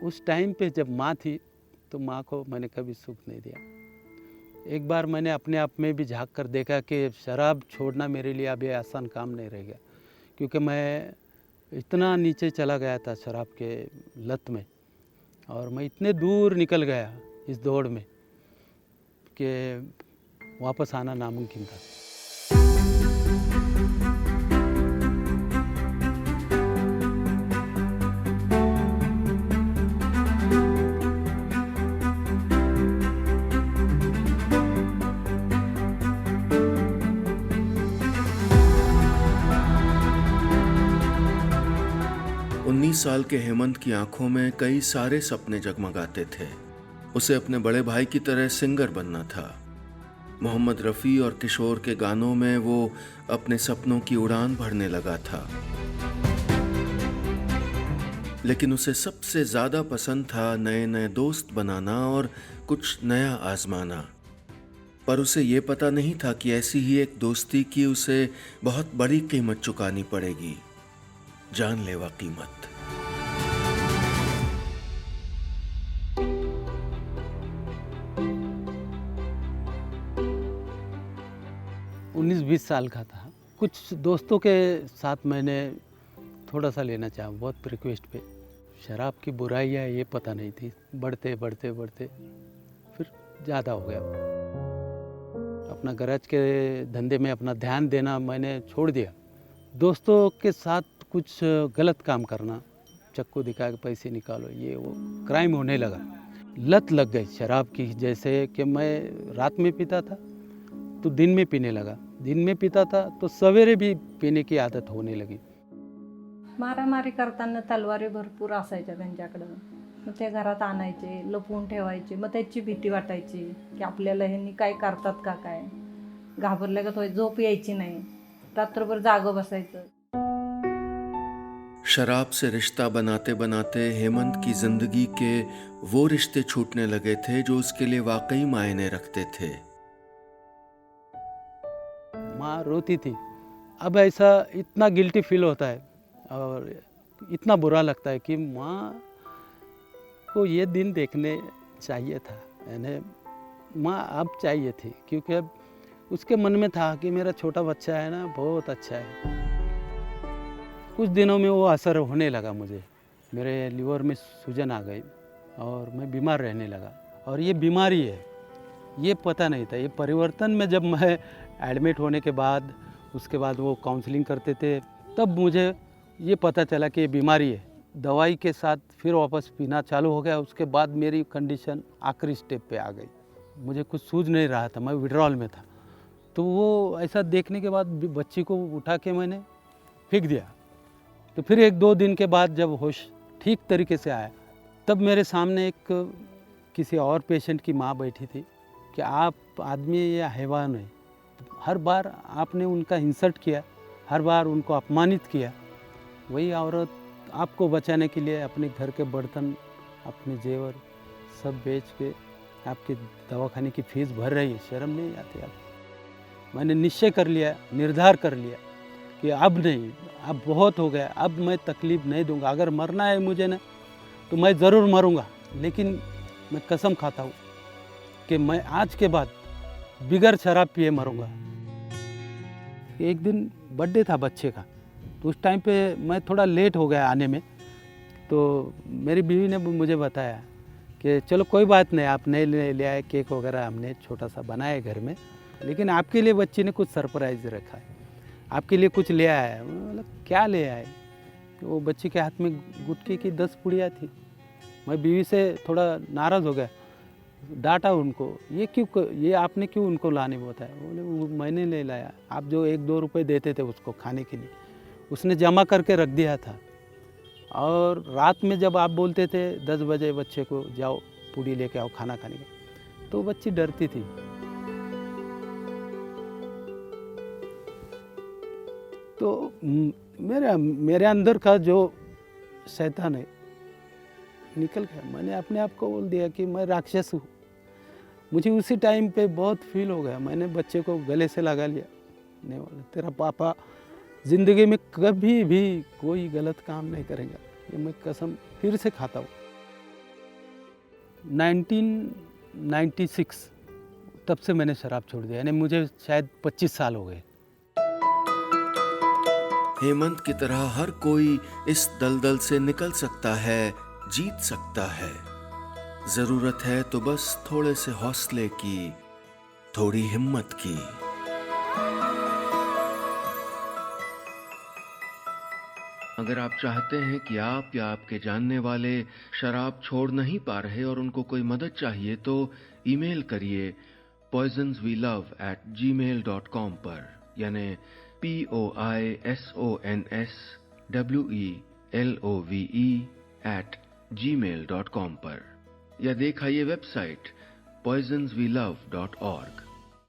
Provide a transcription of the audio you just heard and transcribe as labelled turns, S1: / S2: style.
S1: उस टाइम पे जब माँ थी तो माँ को मैंने कभी सुख नहीं दिया। एक बार मैंने अपने आप में भी झांक कर देखा कि शराब छोड़ना मेरे लिए अभी आसान काम नहीं रह गया, क्योंकि मैं इतना नीचे चला गया था शराब के लत में, और मैं इतने दूर निकल गया इस दौड़ में कि वापस आना नामुमकिन था।
S2: साल के हेमंत की आंखों में कई सारे सपने जगमगाते थे। उसे अपने बड़े भाई की तरह सिंगर बनना था। मोहम्मद रफ़ी और किशोर के गानों में वो अपने सपनों की उड़ान भरने लगा था। लेकिन उसे सबसे ज़्यादा पसंद था नए नए दोस्त बनाना और कुछ नया आजमाना। पर उसे ये पता नहीं था कि ऐसी ही एक दोस्ती की उसे बहुत बड़ी कीमत चुकानी पड़ेगी, जानलेवा कीमत।
S1: 19-20 साल का था। कुछ दोस्तों के साथ मैंने थोड़ा सा लेना चाहा, बहुत रिक्वेस्ट पे। शराब की बुराइयाँ ये पता नहीं थी। बढ़ते बढ़ते बढ़ते फिर ज़्यादा हो गया। अपना गरज के धंधे में अपना ध्यान देना मैंने छोड़ दिया। दोस्तों के साथ कुछ गलत काम करना, चक्कू दिखा के पैसे निकालो, ये वो क्राइम होने लगा। लत लग गई शराब की, जैसे कि मैं रात में पीता था तो दिन में पीने लगा, दिन में पीता था तो सवेरे भी पीने की आदत होने लगी।
S3: मारामारी करताना तलवारी भरपूर असायच्या त्यांच्याकडं, मग ते घरात आणायचे, लपवून ठेवायचे. मग त्याची भीती वाटायची की आपल्याला ह्यांनी काय करतात का काय. घाबरल्यागत व्हायचं, झोप यायची नाही, रात्रभर जागं बसायचं.
S2: शराब से रिश्ता बनाते बनाते हेमंत की जिंदगी के वो रिश्ते छूटने लगे थे जो उसके लिए वाकई मायने रखते थे।
S1: माँ रोती थी। अब ऐसा इतना गिल्टी फील होता है और इतना बुरा लगता है कि माँ को ये दिन देखने चाहिए था, यानी माँ अब चाहिए थी, क्योंकि अब उसके मन में था कि मेरा छोटा बच्चा है ना, बहुत अच्छा है। कुछ दिनों में वो असर होने लगा मुझे। मेरे लीवर में सूजन आ गई और मैं बीमार रहने लगा। और ये बीमारी है ये पता नहीं था। ये परिवर्तन में जब मैं एडमिट होने के बाद, उसके बाद वो काउंसलिंग करते थे, तब मुझे ये पता चला कि ये बीमारी है। दवाई के साथ फिर वापस पीना चालू हो गया। उसके बाद मेरी कंडीशन आखिरी स्टेप पे आ गई। मुझे कुछ सूझ नहीं रहा था, मैं विड्रॉल में था। तो वो ऐसा देखने के बाद बच्ची को उठा के मैंने फेंक दिया। तो फिर 1-2 दिन के बाद जब होश ठीक तरीके से आया, तब मेरे सामने एक किसी और पेशेंट की माँ बैठी थी कि आप आदमी या हैवान है। हर बार आपने उनका इंसल्ट किया, हर बार उनको अपमानित किया। वही औरत आपको बचाने के लिए अपने घर के बर्तन, अपने जेवर सब बेच के आपके दवाखाने की फीस भर रही है। शर्म नहीं आती आप? मैंने निश्चय कर लिया, निर्धार कर लिया कि अब नहीं, अब बहुत हो गया, अब मैं तकलीफ़ नहीं दूंगा। अगर मरना है मुझे ना, तो मैं ज़रूर मरूंगा, लेकिन मैं कसम खाता हूँ कि मैं आज के बाद बिगर शराब पिए मरूंगा। एक दिन बर्थडे था बच्चे का, तो उस टाइम पे मैं थोड़ा लेट हो गया आने में। तो मेरी बीवी ने मुझे बताया कि चलो कोई बात नहीं, आप नहीं ले आए, केक वगैरह हमने छोटा सा बनाया घर में, लेकिन आपके लिए बच्ची ने कुछ सरप्राइज़ रखा है, आपके लिए कुछ ले आया है। मतलब क्या ले आए? वो बच्ची के हाथ में गुटखे की 10 पुड़िया थी। मैं बीवी से थोड़ा नाराज़ हो गया, डांटा उनको, ये आपने क्यों उनको लाने बताया? बोले वो मैंने ले लाया, आप जो 1-2 रुपए देते थे उसको खाने के लिए, उसने जमा करके रख दिया था। और रात में जब आप बोलते थे 10 बजे बच्चे को जाओ पूड़ी लेके आओ खाना खाने का, तो बच्ची डरती थी। तो मेरे अंदर का जो शैतान है निकल गया। मैंने अपने आप को बोल दिया कि मैं राक्षस हूँ। मुझे उसी टाइम पे बहुत फील हो गया। मैंने बच्चे को गले से लगा लिया, नहीं बोला तेरा पापा ज़िंदगी में कभी भी कोई गलत काम नहीं करेगा, ये मैं कसम फिर से खाता हूँ। 1996 तब से मैंने शराब छोड़ दिया, यानी मुझे शायद 25 साल हो गए।
S2: हेमंत की तरह हर कोई इस दलदल से निकल सकता है, जीत सकता है। जरूरत है तो बस थोड़े से हौसले की, थोड़ी हिम्मत की। अगर आप चाहते हैं कि आप या आपके जानने वाले शराब छोड़ नहीं पा रहे और उनको कोई मदद चाहिए, तो ईमेल करिए poisonswelove@gmail.com पर, यानी poisonswelove@gmail.com पर, या देखाइए वेबसाइट poisonswelove.org।